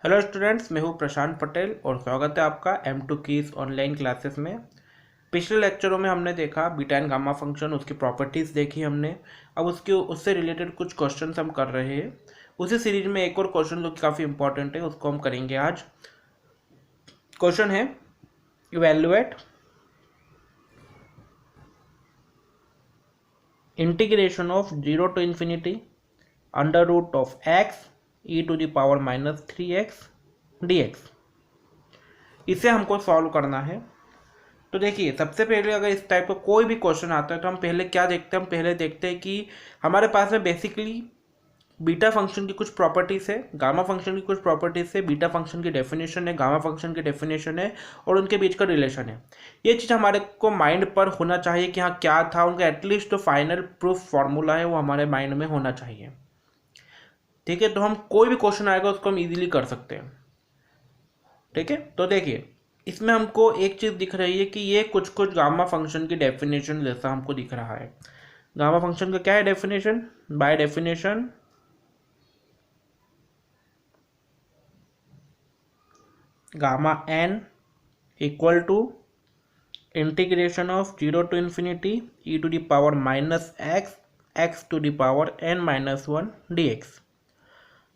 Hello students, मैं हूं प्रशांत पटेल और स्वागत है आपका M2 कीज ऑनलाइन क्लासेस में। पिछले लेक्चरों में हमने देखा बीटा एंड गामा फंक्शन, उसकी प्रॉपर्टीज़ देखी हमने। अब उससे रिलेटेड कुछ क्वेश्चंस हम कर रहे हैं। उसी सीरीज में एक और क्वेश्चन जो काफ़ी इंपॉर्टेंट है उसको हम करेंगे आज। क्वेश्चन है evaluate integration of 0 to infinity under root of x e⁻³ dx। इसे हमको सॉल्व करना है। तो देखिए, सबसे पहले अगर इस टाइप का कोई भी क्वेश्चन आता है तो हम पहले क्या देखते हैं, हम पहले देखते हैं कि हमारे पास में बेसिकली बीटा फंक्शन की कुछ प्रॉपर्टीज़ है, गामा फंक्शन की कुछ प्रॉपर्टीज़ है, बीटा फंक्शन की डेफिनेशन है, गामा फंक्शन की डेफिनेशन है और उनके बीच का रिलेशन है। ये चीज़ हमारे को माइंड पर होना चाहिए कि हाँ क्या था, उनका एटलीस्ट जो फाइनल प्रूफ फार्मूला है वो हमारे माइंड में होना चाहिए। ठीक है, तो हम कोई भी क्वेश्चन आएगा उसको हम इजीली कर सकते हैं। ठीक है, तो देखिए इसमें हमको एक चीज़ दिख रही है कि ये कुछ कुछ गामा फंक्शन की डेफिनेशन जैसा हमको दिख रहा है। गामा फंक्शन का क्या है definition? By definition gamma n equal to integration of 0 to infinity e⁻⁻x(x⁻n−1) dx।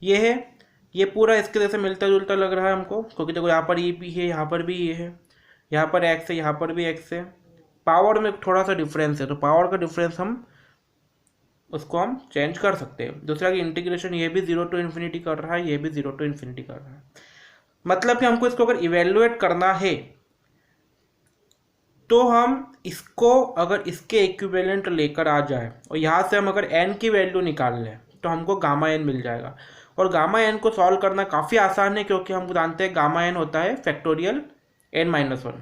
ये है, ये पूरा इसके जैसे मिलता जुलता लग रहा है हमको, क्योंकि देखो यहाँ पर ये भी है, यहाँ पर भी ये है, यहाँ पर x है, यहाँ पर भी x है। पावर में थोड़ा सा डिफरेंस है, तो पावर का डिफरेंस हम उसको हम चेंज कर सकते हैं। दूसरा कि इंटीग्रेशन ये भी 0 to infinity कर रहा है, ये भी 0 to infinity कर रहा है। मतलब कि हमको इसको अगर इवेल्युएट करना है तो हम इसको अगर इसके इक्विवेलेंट लेकर आ जाए और यहाँ से हम अगर n की वैल्यू निकाल लें तो हमको गामा n मिल जाएगा। और गामा n को सॉल्व करना काफ़ी आसान है, क्योंकि हम जानते हैं गामा n होता है फैक्टोरियल n-1।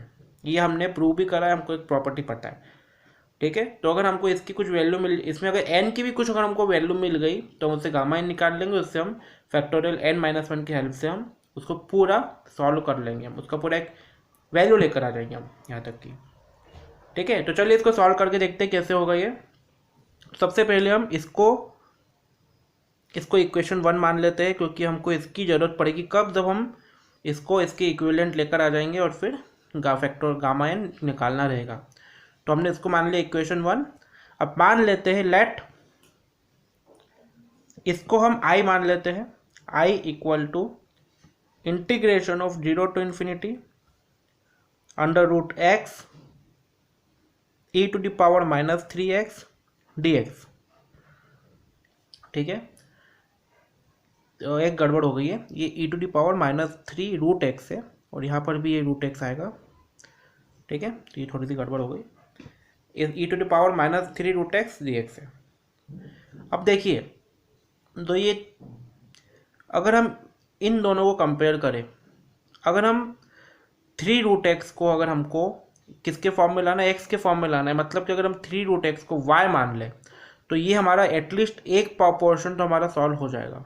ये हमने प्रूव भी करा है, हमको एक प्रॉपर्टी पता है। ठीक है, तो अगर हमको इसकी कुछ वैल्यू मिल, इसमें अगर n की भी कुछ अगर हमको वैल्यू मिल गई तो हम उससे गामा n निकाल लेंगे, उससे हम फैक्टोरियल n-1 की हेल्प से हम उसको पूरा सॉल्व कर लेंगे, हम उसका पूरा एक वैल्यू लेकर आ जाएंगे हम यहाँ तक की। ठीक है, तो चलिए इसको सॉल्व करके देखते हैं कैसे होगा ये। सबसे पहले हम इसको इक्वेशन 1 मान लेते हैं, क्योंकि हमको इसकी ज़रूरत पड़ेगी कब, जब हम इसको इसके इक्विवेलेंट लेकर आ जाएंगे और फिर फैक्टर गामा n निकालना रहेगा। तो हमने इसको मान लिया इक्वेशन 1। अब मान लेते हैं लेट, इसको हम i मान लेते हैं, i equal to integration of 0 to infinity under root x e⁻⁻³ dx। ठीक है, तो एक गड़बड़ हो गई है, ये e⁻⁻³ है और यहाँ पर भी ये √x आएगा। ठीक है, तो ये थोड़ी सी गड़बड़ हो गई, e⁻⁻³ dx है। अब देखिए, तो ये अगर हम इन दोनों को कंपेयर करें, अगर हम 3√x को अगर हमको किसके फॉर्म में लाना है, x के फॉर्म में लाना है, मतलब कि अगर हम 3√x को y मान लें तो ये हमारा एटलीस्ट एक पोर्शन तो हमारा सॉल्व हो जाएगा।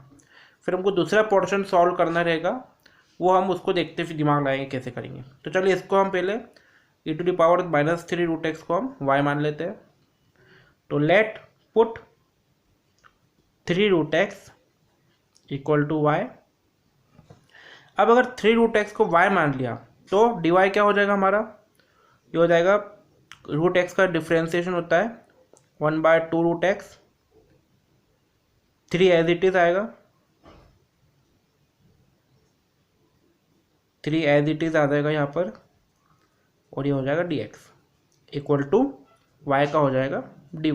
फिर हमको दूसरा पोर्शन सॉल्व करना रहेगा, वो हम उसको देखते फिर दिमाग लगाएंगे कैसे करेंगे। तो चलिए इसको हम पहले e⁻⁻³ को हम y मान लेते हैं। तो let put 3√x equal to y। अब अगर 3√x को y मान लिया तो dy क्या हो जाएगा हमारा, ये हो जाएगा √x का डिफ्रेंसिएशन होता है 1/2√x, 3 एज इट इज आएगा, 3 एज इट इज आ जाएगा यहाँ पर, और ये हो जाएगा dx इक्वल टू y का हो जाएगा dy।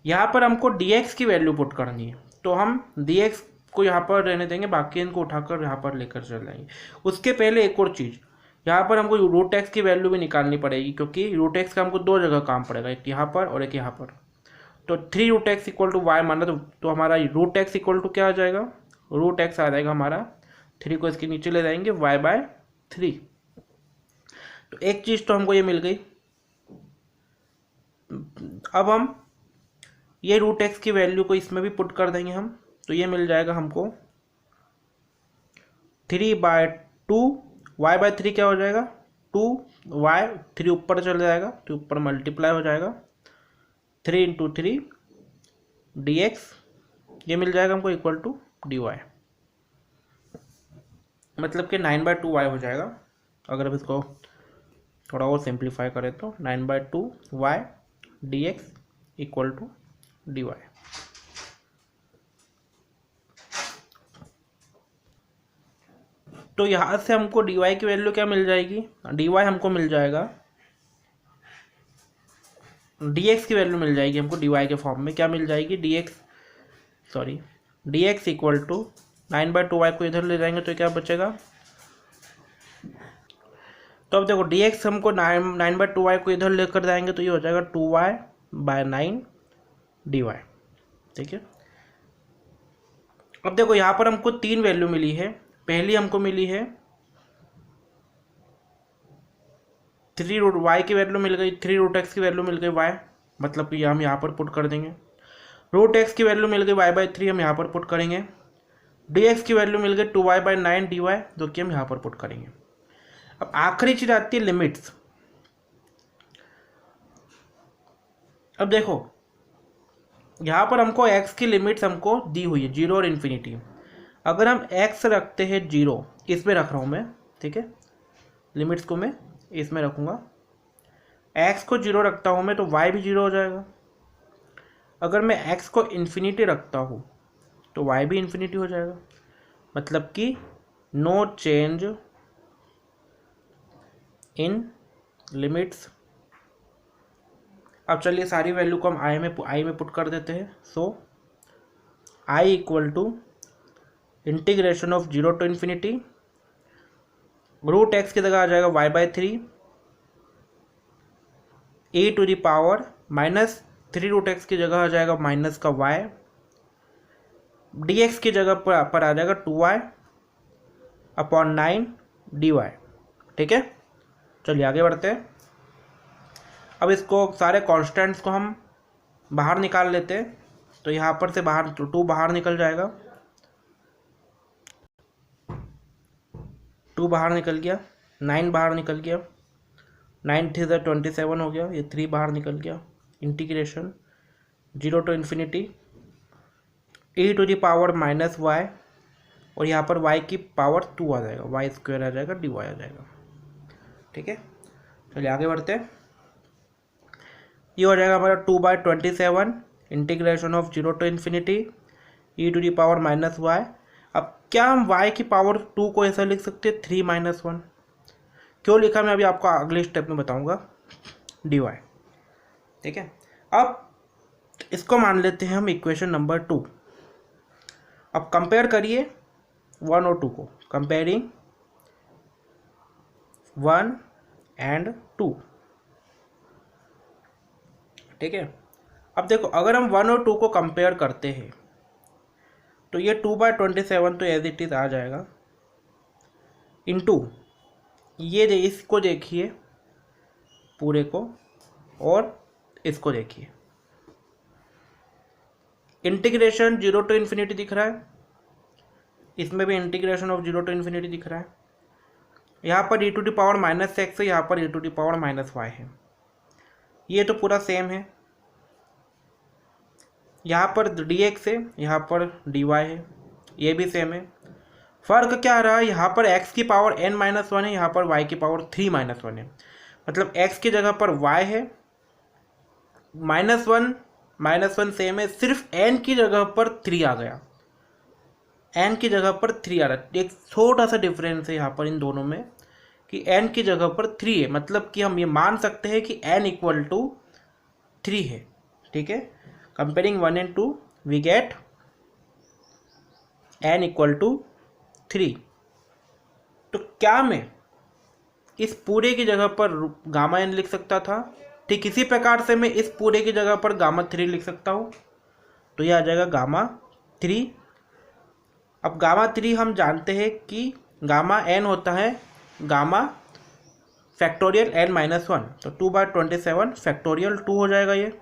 यहाँ पर हमको dx की वैल्यू पुट करनी है, तो हम dx को यहाँ पर रहने देंगे, बाकी इनको उठाकर यहाँ पर लेकर चल जाएंगे। उसके पहले एक और चीज़, यहाँ पर हमको √x की वैल्यू भी निकालनी पड़ेगी, क्योंकि √x का हमको दो जगह काम पड़ेगा, एक यहाँ पर और एक यहाँ पर। तो 3√x इक्वल टू y माना तो हमारा √x इक्वल टू क्या आ जाएगा, √x आ जाएगा हमारा, 3 को इसके नीचे ले जाएंगे y/3। तो एक चीज़ तो हमको ये मिल गई। अब हम ये √x की वैल्यू को इसमें भी पुट कर देंगे हम, तो ये मिल जाएगा हमको 3/2, y/3 क्या हो जाएगा 2y, 3 ऊपर चल जाएगा तो ऊपर मल्टीप्लाई हो जाएगा, 3 × 3 dx, ये मिल जाएगा हमको इक्वल टू dy। मतलब कि 9/2y हो जाएगा। अगर अब इसको थोड़ा और सिंप्लीफाई करें तो 9/2y dx equal to dy। तो यहाँ से हमको dy की वैल्यू क्या मिल जाएगी, dy हमको मिल जाएगा, dx की वैल्यू मिल जाएगी हमको dy के फॉर्म में। क्या मिल जाएगी, dx इक्वल टू 9/2y को इधर ले जाएंगे तो क्या बचेगा। तो अब देखो dx हमको 9/2y को इधर लेकर जाएंगे तो ये हो जाएगा 2y/9 dy। ठीक है, अब देखो यहाँ पर हमको 3 वैल्यू मिली है। पहली हमको मिली है 3√y की वैल्यू मिल गई, 3√x की वैल्यू मिल गई y, मतलब कि हम यहाँ पर पुट कर देंगे। √x की वैल्यू मिल गई y/3, हम यहाँ पर पुट करेंगे। dx की वैल्यू मिल गई 2y/9 dy, जो कि हम यहाँ पर पुट करेंगे। अब आखिरी चीज आती है लिमिट्स। अब देखो यहाँ पर हमको x की लिमिट्स हमको दी हुई है 0 और इन्फिनिटी। अगर हम x रखते हैं 0, इसमें रख रहा हूँ मैं, ठीक है, लिमिट्स को मैं इसमें रखूँगा। x को 0 रखता हूँ मैं तो y भी 0 हो जाएगा। अगर मैं x को इन्फिनिटी रखता हूँ तो y भी इन्फिनिटी हो जाएगा, मतलब कि नो चेंज इन लिमिट्स। अब चलिए सारी वैल्यू को हम आई में पुट कर देते हैं। So i equal to integration of 0 to infinity, √x की जगह आ जाएगा y/3 e to the power minus 3√x की जगह आ जाएगा माइनस का y, dx की जगह पर आ जाएगा 2y/9 dy। ठीक है, चलिए आगे बढ़ते हैं। अब इसको सारे कांस्टेंट्स को हम बाहर निकाल लेते हैं। तो यहाँ पर से बाहर 2 बाहर निकल जाएगा, 2 बाहर निकल गया, 9 बाहर निकल गया, 9 3 27 हो गया, ये 3 बाहर निकल गया। Integration 0 to infinity e to the power minus y, और यहाँ पर y की पावर 2 आ जाएगा, y² आ जाएगा, dy आ जाएगा। ठीक है, चलिए आगे बढ़ते हैं। ये हो जाएगा हमारा 2/27 integration of 0 to infinity e to the power minus y। अब क्या हम y की पावर 2 को ऐसा लिख सकते हैं 3-1? क्यों लिखा मैं अभी आपको अगले स्टेप में बताऊंगा, dy। ठीक है, अब इसको मान लेते हैं हम इक्वेशन नंबर 2। अब कंपेयर करिए 1 और 2 को, कंपेयरिंग 1 एंड 2। ठीक है, अब देखो अगर हम 1 और 2 को कंपेयर करते हैं तो ये 2/27 तो एज इट इज आ जाएगा, इनटू ये इसको देखिए पूरे को, और इसको देखिए, इंटीग्रेशन 0 टू इन्फिनिटी दिख रहा है, इसमें भी इंटीग्रेशन ऑफ 0 टू इन्फिनिटी दिख रहा है। यहाँ पर e to the power minus x है, यहाँ पर e to the power minus y है, ये तो पूरा सेम है। यहाँ पर dx है, यहाँ पर dy है, ये भी सेम है। फर्क क्या रहा है, यहाँ पर x की पावर n-1 है, यहाँ पर y की पावर 3-1 है। मतलब x की जगह पर y है, -1 सेम है, सिर्फ n की जगह पर 3 आ गया, n की जगह पर 3 आ रहा है। एक छोटा सा डिफरेंस है यहाँ पर इन दोनों में कि n की जगह पर 3 है, मतलब कि हम ये मान सकते हैं कि n इक्वल टू 3 है। ठीक है, comparing 1 and 2 we get n equal to 3। तो क्या मैं इस पूरे की जगह पर गामा n लिख सकता था? ठीक इसी प्रकार से मैं इस पूरे की जगह पर गामा 3 लिख सकता हूँ, तो यह आ जाएगा गामा 3। अब गामा 3 हम जानते हैं कि गामा n होता है गामा फैक्टोरियल n-1, तो 2/27 फैक्टोरियल 2 हो जाएगा ये,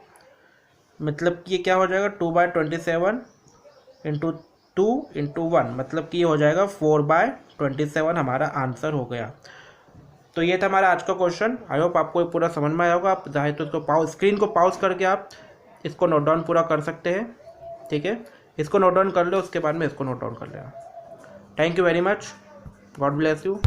मतलब कि ये क्या हो जाएगा 2/27 इंटू 2 इंटू 1, मतलब कि ये हो जाएगा 4/27 हमारा आंसर हो गया। तो ये था हमारा आज का क्वेश्चन। आई होप आपको ये पूरा समझ में आया होगा। आप चाहे तो इसको स्क्रीन को पॉज करके आप इसको नोट डाउन पूरा कर सकते हैं। ठीक है, इसको नोट डाउन कर लो, उसके बाद में इसको नोट डाउन कर लेना। Thank you very much. God bless you.